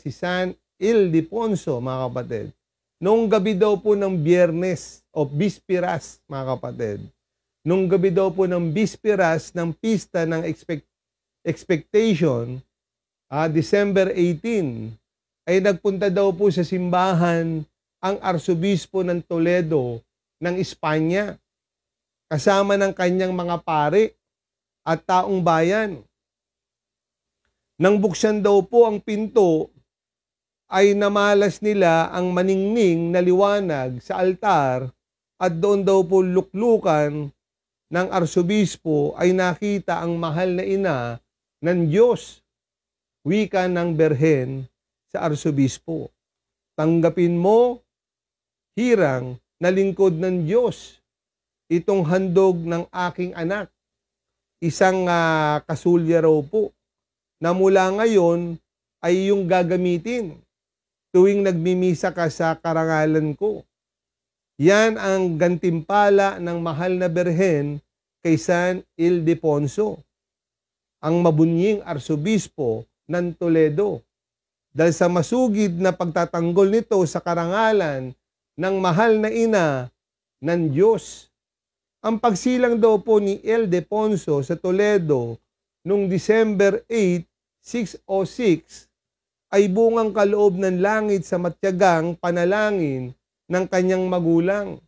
si San Ildefonso, mga kapatid. Noong gabi daw po ng Biyernes o Bispiras, mga kapatid. Noong gabi daw po ng Bispiras ng pista ng expectation, December 18, ay nagpunta daw po sa simbahan ang Arsobispo ng Toledo ng Espanya, kasama ng kanyang mga pare at taong bayan. Nang buksan daw po ang pinto, ay namalas nila ang maningning na liwanag sa altar at doon daw po luklukan ng arsobispo ay nakita ang mahal na ina ng Diyos, wika ng berhen sa arsobispo. Tanggapin mo, hirang na lingkod ng Diyos, itong handog ng aking anak. Isang kasulya raw po na mula ngayon ay iyong gagamitin tuwing nagmimisa ka sa karangalan ko. Yan ang gantimpala ng mahal na berhen kay San Ildefonso, ang mabunying arsobispo ng Toledo. Dahil sa masugid na pagtatanggol nito sa karangalan ng mahal na ina ng Diyos. Ang pagsilang daw po ni Ildefonso sa Toledo noong December 8, 606 ay bungang kaloob ng langit sa matyagang panalangin ng kanyang magulang.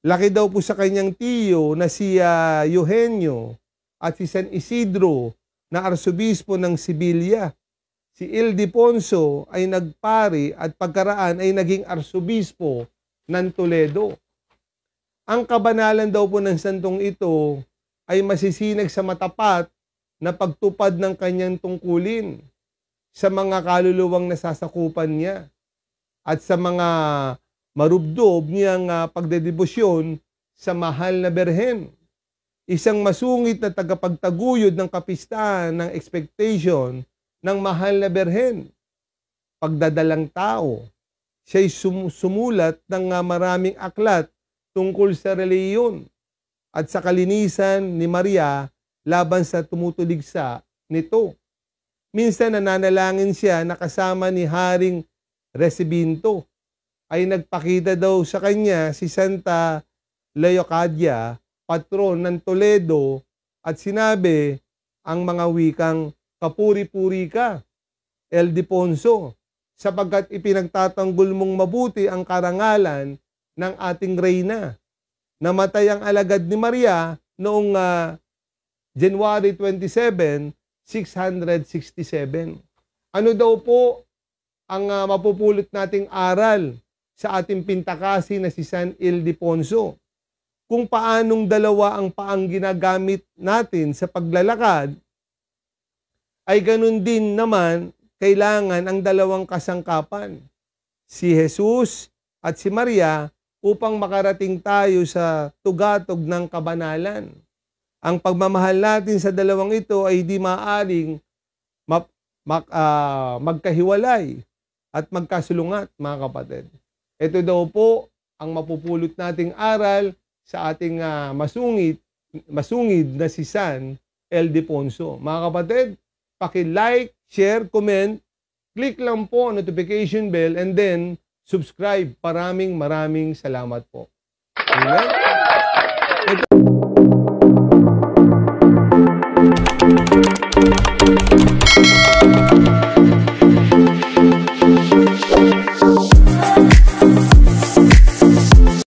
Laki daw po sa kanyang tiyo na si Eugenio at si San Isidro na arsobispo ng Sibilia. Si Ildefonso ay nagpari at pagkaraan ay naging arsobispo ng Toledo. Ang kabanalan daw po ng santong ito ay masisinag sa matapat na pagtupad ng kanyang tungkulin sa mga kaluluwang nasasakupan niya at sa mga marubdob niyang pagdedebosyon sa mahal na berhen. Isang masungit na tagapagtaguyod ng kapistahan ng expectation ng mahal na berhen. Pagdadalang tao, siya'y sumulat ng maraming aklat tungkol sa reliyon at sa kalinisan ni Maria laban sa tumutuligsa nito. Minsan nananalangin siya na kasama ni Haring Recibinto. Ay nagpakita daw sa kanya si Santa Leocadia, patron ng Toledo, at sinabi ang mga wikang, "Kapuri-puri ka, Ildefonso, sapagkat ipinagtatanggol mong mabuti ang karangalan ng ating reyna. Namatay ang alagad ni Maria noong January 27, 667. Ano daw po ang mapupulot nating aral sa ating pintakasi na si San Ildefonso? Kung paanong dalawa ang paang ginagamit natin sa paglalakad, ay ganun din naman kailangan ang dalawang kasangkapan, si Jesus at si Maria, upang makarating tayo sa tugatog ng kabanalan. Ang pagmamahal natin sa dalawang ito ay di maaaring magkahiwalay at magkasulungat, mga kapatid. Ito daw po ang mapupulot nating aral sa ating masungid na si San Ildefonso. Mga kapatid, paki-like, share, comment, click lang po notification bell, and then subscribe. Maraming salamat po. Amen? Ito